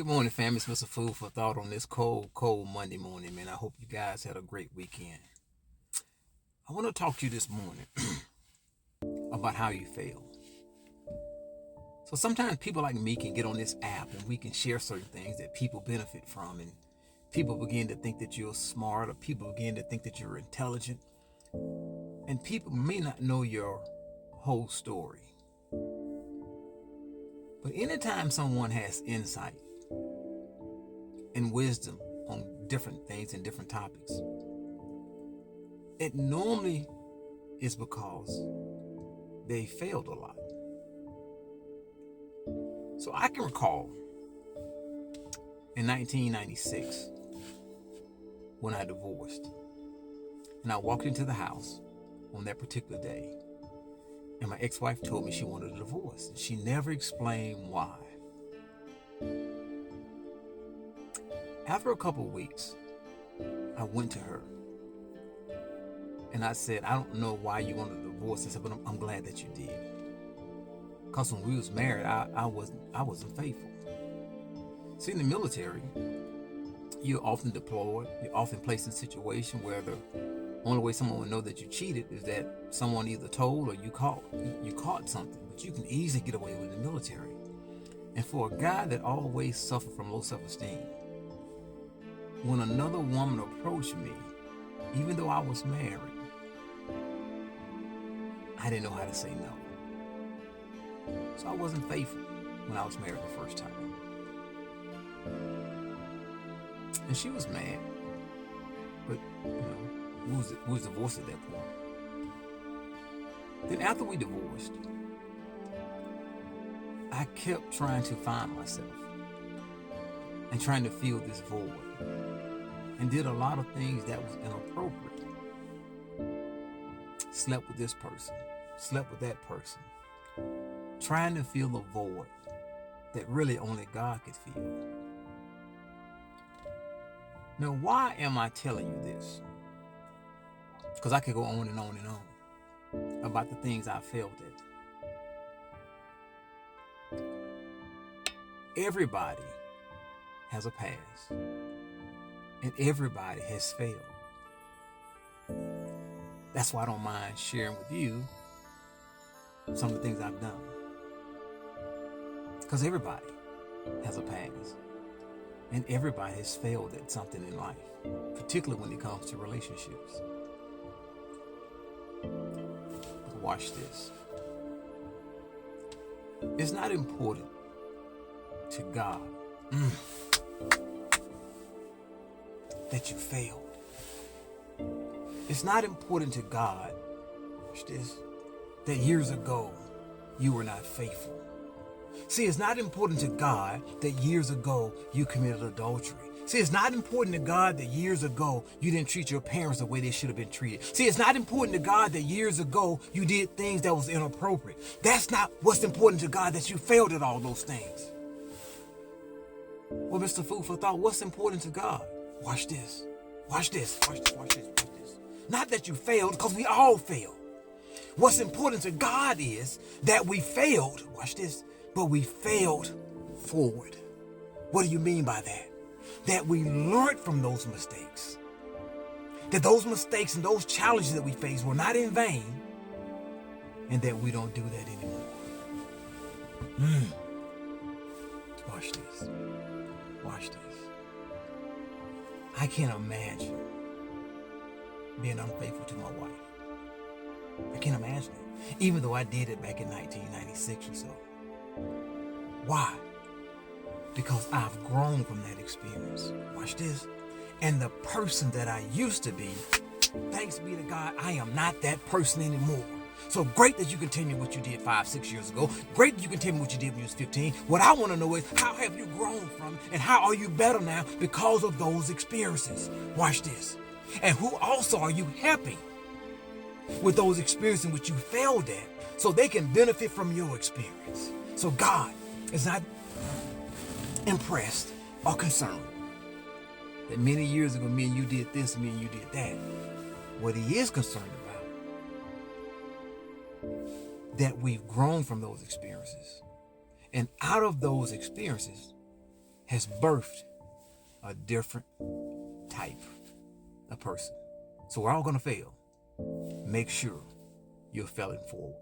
Good morning, fam. It's Mr. Food for Thought on this cold Monday morning, man. I hope you guys had a great weekend. I want to talk to you this morning about how you fail. So sometimes people like me can get on this app and we can share certain things that people benefit from, and people begin to think that you're smart, or people begin to think that you're intelligent, and people may not know your whole story. But anytime someone has insight and wisdom on different things and different topics, it normally is because they failed a lot. So I can recall in 1996 when I divorced, and I walked into the house on that particular day, and my ex-wife told me she wanted a divorce. She never explained why. After a couple of weeks, I went to her and I said, I don't know why you wanted a divorce. I said, but I'm glad that you did. Because when we was married, I wasn't faithful. See, in the military, you're often deployed. You're often placed in a situation where the only way someone would know that you cheated is that someone either told or you caught something. But you can easily get away with it in the military. And for a guy that always suffered from low self-esteem, when another woman approached me, even though I was married, I didn't know how to say no. So I wasn't faithful when I was married the first time. And she was mad. But, we was divorced at that point. Then after we divorced, I kept trying to find myself and trying to fill this void, and did a lot of things that was inappropriate. Slept with this person, slept with that person, trying to fill a void that really only God could fill. Now, why am I telling you this? Because I could go on and on and on about the things I failed at. Everybody has a past, and everybody has failed. That's why I don't mind sharing with you some of the things I've done. Because everybody has a past, and everybody has failed at something in life, particularly when it comes to relationships. But watch this. It's not important to God that you failed. It's not important to God, watch this, that years ago you were not faithful. See, it's not important to God that years ago you committed adultery. See, it's not important to God that years ago you didn't treat your parents the way they should have been treated. See, it's not important to God that years ago you did things that was inappropriate. That's not what's important to God, that you failed at all those things. Well, Mr. Food for Thought, what's important to God? Watch this. Watch this. Watch this. Watch this. Watch this. Not that you failed, because we all fail. What's important to God is that we failed. Watch this. But we failed forward. What do you mean by that? That we learned from those mistakes. That those mistakes and those challenges that we faced were not in vain. And that we don't do that anymore. Watch this. Watch this. I can't imagine being unfaithful to my wife. I can't imagine it. Even though I did it back in 1996 or so. Why? Because I've grown from that experience. Watch this. And the person that I used to be, thanks be to God, I am not that person anymore. So great that you continue what you did 5-6 years ago. Great that you continue what you did when you was 15. What I want to know is, how have you grown from, and how are you better now because of those experiences? Watch this. And who also are you helping with those experiences in which you failed at, so they can benefit from your experience? So God is not impressed or concerned that many years ago me and you did this, me and you did that. What he is concerned about, that we've grown from those experiences, and out of those experiences has birthed a different type of person. So we're all going to fail. Make sure you're failing forward.